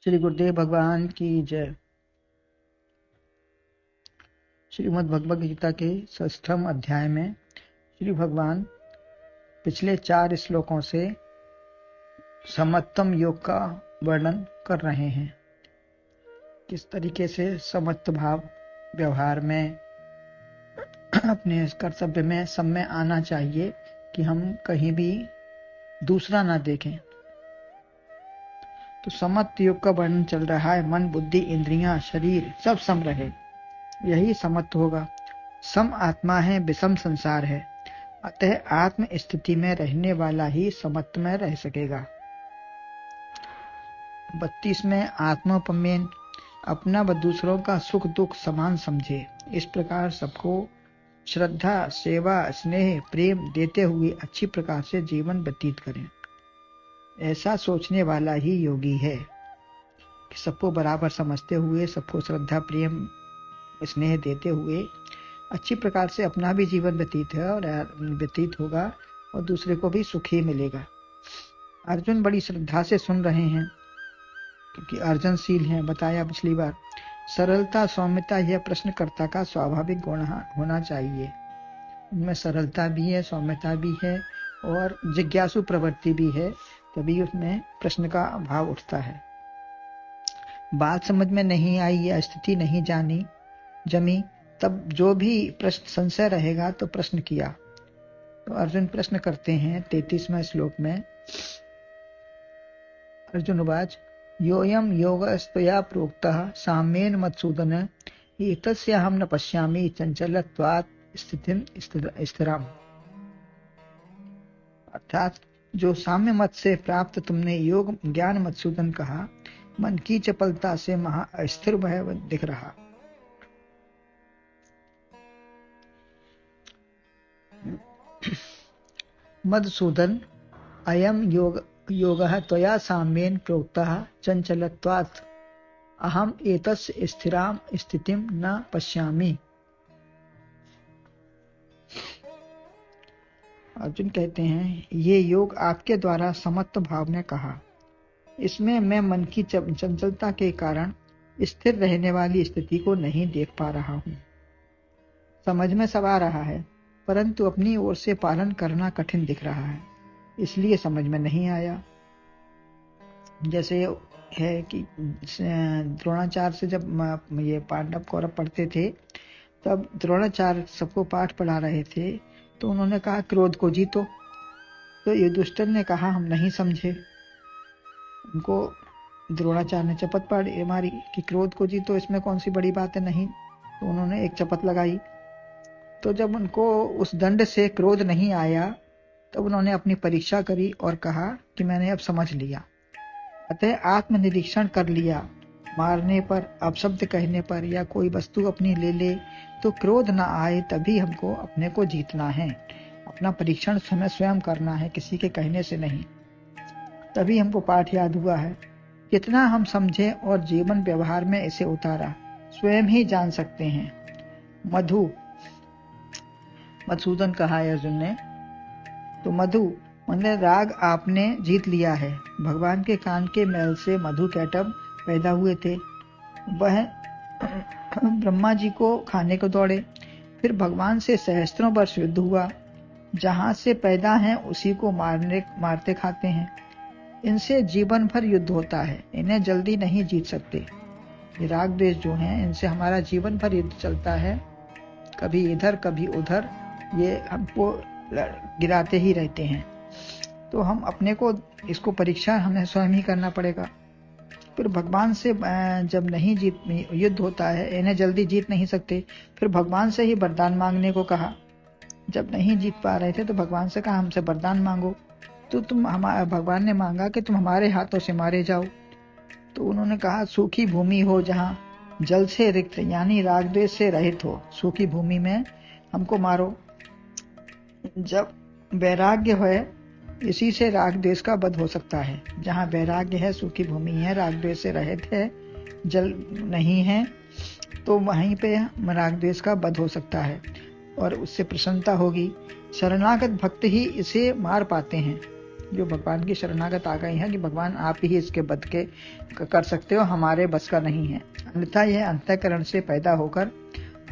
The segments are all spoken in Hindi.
श्री गुरुदेव भगवान की जय। श्रीमद् भगवद गीता के 6वें अध्याय में श्री भगवान पिछले 4 श्लोकों से समत्तम योग का वर्णन कर रहे हैं। किस तरीके से समत्त भाव व्यवहार में अपने कर्तव्य में सब में आना चाहिए कि हम कहीं भी दूसरा ना देखें। तो समत्त योग का वर्णन चल रहा है। मन, बुद्धि, इंद्रियां, शरीर सब सम रहे, यही समत्त होगा। सम आत्मा है, विषम संसार है। अतः आत्म स्थिति में रहने वाला ही समत्त में रह सकेगा। 32 में आत्मोपमेन, अपना व दूसरों का सुख दुख समान समझे। इस प्रकार सबको श्रद्धा, सेवा, स्नेह, प्रेम देते हुए अच्छी प्रकार से जीवन व्यतीत करें। ऐसा सोचने वाला ही योगी है कि सबको बराबर समझते हुए, सबको श्रद्धा, प्रेम, स्नेह देते हुए अच्छी प्रकार से अपना भी जीवन व्यतीत होगा और दूसरे को भी सुख ही मिलेगा। अर्जुन बड़ी श्रद्धा से सुन रहे हैं क्योंकि अर्जनशील हैं। बताया पिछली बार, सरलता, सौम्यता यह प्रश्नकर्ता का स्वाभाविक गुण होना चाहिए। उनमें सरलता भी है, सौम्यता भी है और जिज्ञासु प्रवृत्ति भी है, तभी उसमें प्रश्न का भाव उठता है। बात समझ में नहीं आई या स्थिति नहीं जमी, तब जो भी प्रश्न संशय रहेगा तो प्रश्न किया। तो अर्जुन प्रश्न करते हैं 33वें श्लोक में। अर्जुन उवाच, योऽयं योगस्त्वया प्रोक्तः साम्येन मधुसूदन, एतस्याहं न पश्यामि चंचलत्वात् स्थितिं स्थिराम्। अर्थात जो साम्य मत से प्राप्त तुमने योग ज्ञान मधुसूदन कहा, मन की चपलता से महा अस्थिर भय दिख रहा। मधुसूदन, अयम योगः त्वया साम्येन प्रोक्तः चंचलत्वात् अहम एतस्य स्थिराम स्थितिं न पश्यामि। अर्जुन कहते हैं, ये योग आपके द्वारा समत्त भाव में कहा। इसमें मैं मन की चंचलता के कारण स्थिर रहने वाली स्थिति को नहीं देख पा रहा हूँ। समझ में सब आ रहा है, परंतु अपनी ओर से पालन करना कठिन दिख रहा है, इसलिए समझ में नहीं आया। जैसे है कि द्रोणाचार्य से जब ये पांडव कौरव पढ़ते थे, तब द्रोणाचार्य सबको पाठ पढ़ा रहे थे, तो उन्होंने कहा क्रोध को जीतो। तो युधिष्ठिर ने कहा हम नहीं समझे। उनको द्रोणाचार्य ने चपत मारी कि क्रोध को जीतो, इसमें कौन सी बड़ी बात है। नहीं, तो उन्होंने एक चपत लगाई। तो जब उनको उस दंड से क्रोध नहीं आया, तब उन्होंने अपनी परीक्षा करी और कहा कि मैंने अब समझ लिया। अतः आत्मनिरीक्षण कर लिया। मारने पर, अपशब्द कहने पर या कोई वस्तु अपनी ले ले तो क्रोध ना आए, तभी हमको अपने को जीतना है। अपना परीक्षण हमें स्वयं करना है, किसी के कहने से नहीं। तभी हमको पाठ याद हुआ है। कितना हम समझे और जीवन व्यवहार में इसे उतारा, स्वयं ही जान सकते हैं। मधुसूदन कहा है अर्जुन ने। तो मैंने राग आपने जीत लिया है। भगवान के कान के मैल से मधु कैटब पैदा हुए थे। वह ब्रह्मा जी को खाने को दौड़े, फिर भगवान से सहस्त्रों वर्ष युद्ध हुआ। जहां से पैदा हैं उसी को मारते खाते हैं। इनसे जीवन भर युद्ध होता है, इन्हें जल्दी नहीं जीत सकते। ये राग द्वेष जो हैं, इनसे हमारा जीवन भर युद्ध चलता है, कभी इधर कभी उधर, ये हमको गिराते ही रहते हैं। तो हम अपने को, इसको परीक्षा हमें स्वयं ही करना पड़ेगा। फिर भगवान से जब नहीं युद्ध होता है, इन्हें जल्दी जीत नहीं सकते, फिर भगवान से ही वरदान मांगने को कहा। जब नहीं जीत पा रहे थे तो भगवान से कहा हमसे वरदान मांगो। तो भगवान ने मांगा कि तुम हमारे हाथों से मारे जाओ। तो उन्होंने कहा सूखी भूमि हो जहाँ जल से रिक्त, यानी राग द्वेष से रहित हो, सूखी भूमि में हमको मारो। जब वैराग्य है, इसी से राग द्वेष का वध हो सकता है। जहाँ वैराग्य है, सूखी भूमि है, राग द्वेष से रहित है, जल नहीं है, तो वहीं पे राग द्वेष का वध हो सकता है और उससे प्रसन्नता होगी। शरणागत भक्त ही इसे मार पाते हैं। जो भगवान की शरणागत आ गए हैं कि भगवान आप ही इसके वध के कर सकते हो, हमारे बस का नहीं है। अन्यथा यह अंतःकरण से पैदा होकर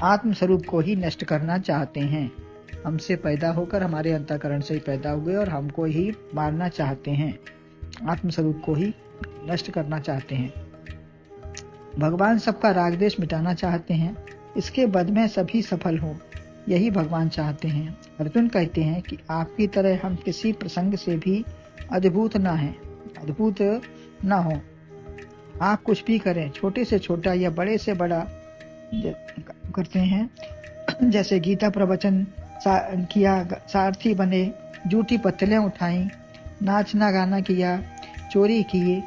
आत्म स्वरूप को ही नष्ट करना चाहते हैं। हमसे पैदा होकर हमारे अंतःकरण से ही पैदा हुए और हमको ही मारना चाहते हैं, आत्म स्वरूप को ही नष्ट करना चाहते हैं। भगवान सबका राग द्वेष मिटाना चाहते हैं, इसके बद में सभी सफल हो, यही भगवान चाहते हैं। अर्जुन कहते हैं कि आपकी तरह हम किसी प्रसंग से भी अद्भुत ना हो। आप कुछ भी करें, छोटे से छोटा या बड़े से बड़ा करते हैं। जैसे गीता प्रवचन किया, सारथी बने, झूठी पत्तलें उठाई, नाचना गाना किया, चोरी किए,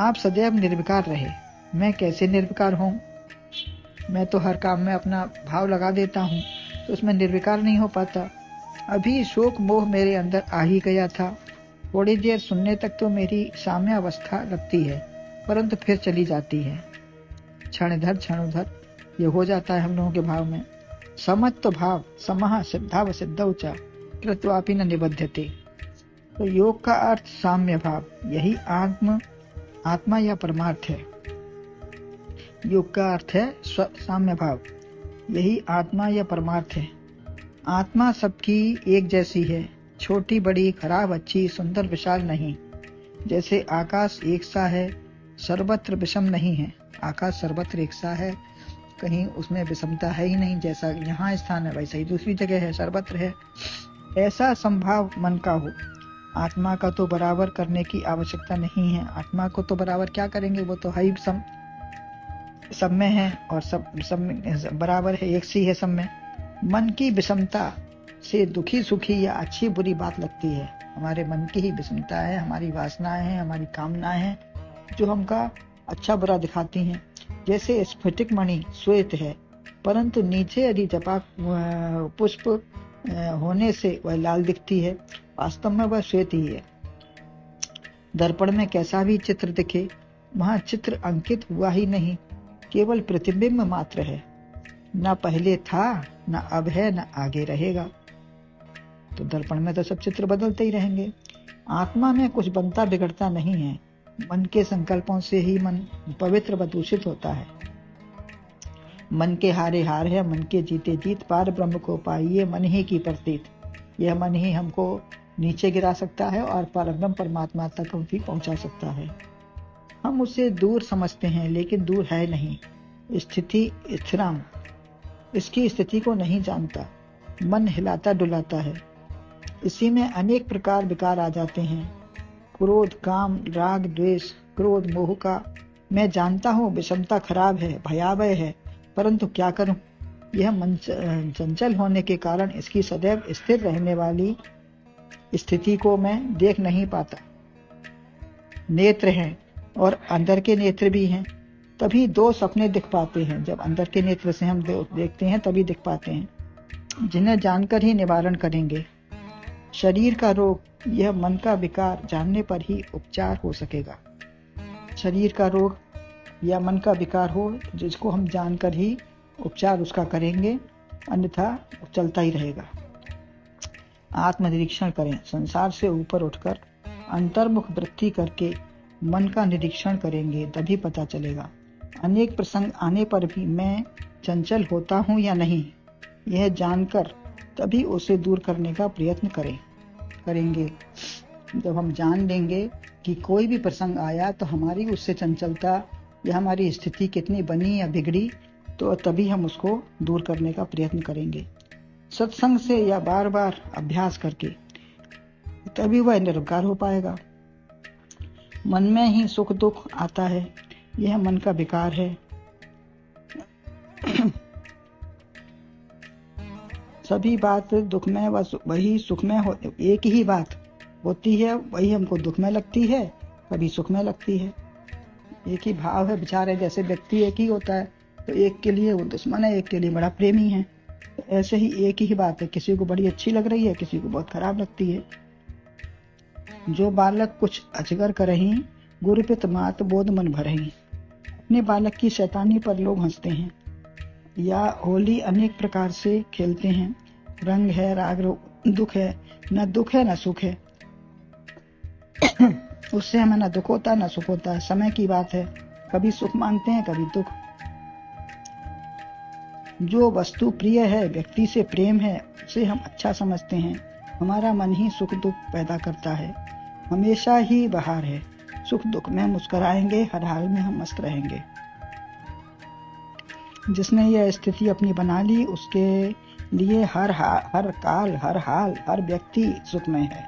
आप सदैव निर्विकार रहे। मैं कैसे निर्विकार हूँ? मैं तो हर काम में अपना भाव लगा देता हूँ, तो उसमें निर्विकार नहीं हो पाता। अभी शोक मोह मेरे अंदर आ ही गया था। थोड़ी देर सुनने तक तो मेरी साम्य अवस्था लगती है, परंतु फिर चली जाती है। क्षण इधर क्षण उधर ये हो जाता है हम लोगों के भाव में। समत्व भाव समः सिद्धाव सिद्धौ च कृत्वापि न निबध्यते। तो योग का अर्थ साम्य भाव, यही आत्मा या परमार्थ है। योग का अर्थ है साम्य भाव, यही आत्मा या परमार्थ है। आत्मा सबकी एक जैसी है, छोटी बड़ी, खराब अच्छी, सुंदर विशाल नहीं। जैसे आकाश एक सा है, सर्वत्र विषम नहीं है। आकाश सर्वत्र एक सा है, कहीं उसमें विषमता है ही नहीं। जैसा यहाँ स्थान है वैसा ही दूसरी जगह है, सर्वत्र है। ऐसा संभाव मन का हो। आत्मा का तो बराबर करने की आवश्यकता नहीं है। आत्मा को तो बराबर क्या करेंगे, वो तो है ही सब में है और सब में बराबर है, एक सी है सब में। मन की विषमता से दुखी सुखी या अच्छी बुरी बात लगती है। हमारे मन की ही विषमता है, हमारी वासनाएं हैं, हमारी कामनाएं हैं जो हमका अच्छा बुरा दिखाती हैं। जैसे स्फटिक मणि श्वेत है, परंतु नीचे यदि जपा पुष्प होने से वह लाल दिखती है, वास्तव में वह श्वेत ही है। दर्पण में कैसा भी चित्र दिखे, वहां चित्र अंकित हुआ ही नहीं, केवल प्रतिबिंब मात्र है। न पहले था, न अब है, न आगे रहेगा। तो दर्पण में तो सब चित्र बदलते ही रहेंगे। आत्मा में कुछ बनता बिगड़ता नहीं है। मन के संकल्पों से ही मन पवित्र व दूषित होता है। मन के हारे हार है, मन के जीते जीत, पार ब्रह्म को पाइए मन ही की प्रतीत। यह मन ही हमको नीचे गिरा सकता है और परब्रह्म परमात्मा तक भी पहुंचा सकता है। हम उसे दूर समझते हैं, लेकिन दूर है नहीं। स्थिति स्थिराम, इसकी स्थिति को नहीं जानता। मन हिलाता डुलाता है, इसी में अनेक प्रकार विकार आ जाते हैं। क्रोध, काम, राग, द्वेष, क्रोध, मोह का मैं जानता हूँ विषमता खराब है, भयावह है, परंतु क्या करूं? यह मन चंचल होने के कारण इसकी सदैव स्थिर रहने वाली स्थिति को मैं देख नहीं पाता। नेत्र हैं और अंदर के नेत्र भी हैं, तभी दो सपने दिख पाते हैं। जब अंदर के नेत्र से हम देखते हैं तभी दिख पाते हैं, जिन्हें जानकर ही निवारण करेंगे। शरीर का रोग, यह मन का विकार जानने पर ही उपचार हो सकेगा। शरीर का रोग या मन का विकार हो, जिसको हम जानकर ही उपचार उसका करेंगे, अन्यथा चलता ही रहेगा। आत्मनिरीक्षण करें। संसार से ऊपर उठकर अंतर्मुख वृत्ति करके मन का निरीक्षण करेंगे, तभी पता चलेगा। अनेक प्रसंग आने पर भी मैं चंचल होता हूँ या नहीं, यह जानकर तभी उसे दूर करने का प्रयत्न करेंगे। जब हम जान लेंगे कि कोई भी प्रसंग आया तो हमारी उससे चंचलता या हमारी स्थिति कितनी बनी या बिगड़ी, तो तभी हम उसको दूर करने का प्रयत्न करेंगे। सत्संग से या बार बार अभ्यास करके तभी वह निर्विकार हो पाएगा। मन में ही सुख दुख आता है, यह मन का विकार है। सभी बात दुख में वही सुख में एक ही बात होती है, वही हमको दुख में लगती है, कभी सुख में लगती है। एक ही भाव है, विचार है। जैसे व्यक्ति एक ही होता है, तो एक के लिए वो दुश्मन है, एक के लिए बड़ा प्रेमी है। तो ऐसे ही एक ही बात है, किसी को बड़ी अच्छी लग रही है, किसी को बहुत खराब लगती है। जो बालक कुछ अजगर करहीं, गुरुपित मात बोध मन भरहीं। अपने बालक की शैतानी पर लोग हंसते हैं। या होली अनेक प्रकार से खेलते हैं। रंग है, राग दुख है, न दुख है न सुख है। उससे हमें ना दुख होता ना सुख होता है, समय की बात है, कभी सुख मांगते हैं कभी दुख। जो वस्तु प्रिय है, व्यक्ति से प्रेम है, उसे हम अच्छा समझते हैं। हमारा मन ही सुख दुख पैदा करता है, हमेशा ही बहार है, सुख दुख में मुस्कुराएंगे, हर हाल में हम मस्त रहेंगे। जिसने यह स्थिति अपनी बना ली, उसके लिए हर काल, हर हाल, हर व्यक्ति सुखमय है।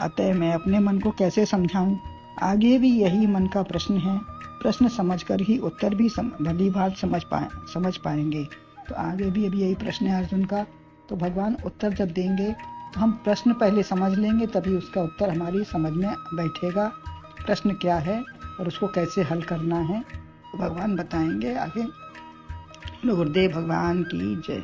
अतः मैं अपने मन को कैसे समझाऊं? आगे भी यही मन का प्रश्न है। प्रश्न समझकर ही उत्तर भी भली भांति समझ पाएंगे। तो आगे भी अभी यही प्रश्न है अर्जुन का। तो भगवान उत्तर जब देंगे तो हम प्रश्न पहले समझ लेंगे, तभी उसका उत्तर हमारी समझ में बैठेगा। प्रश्न क्या है और उसको कैसे हल करना है तो भगवान बताएंगे आगे। गुरुदेव भगवान की जय।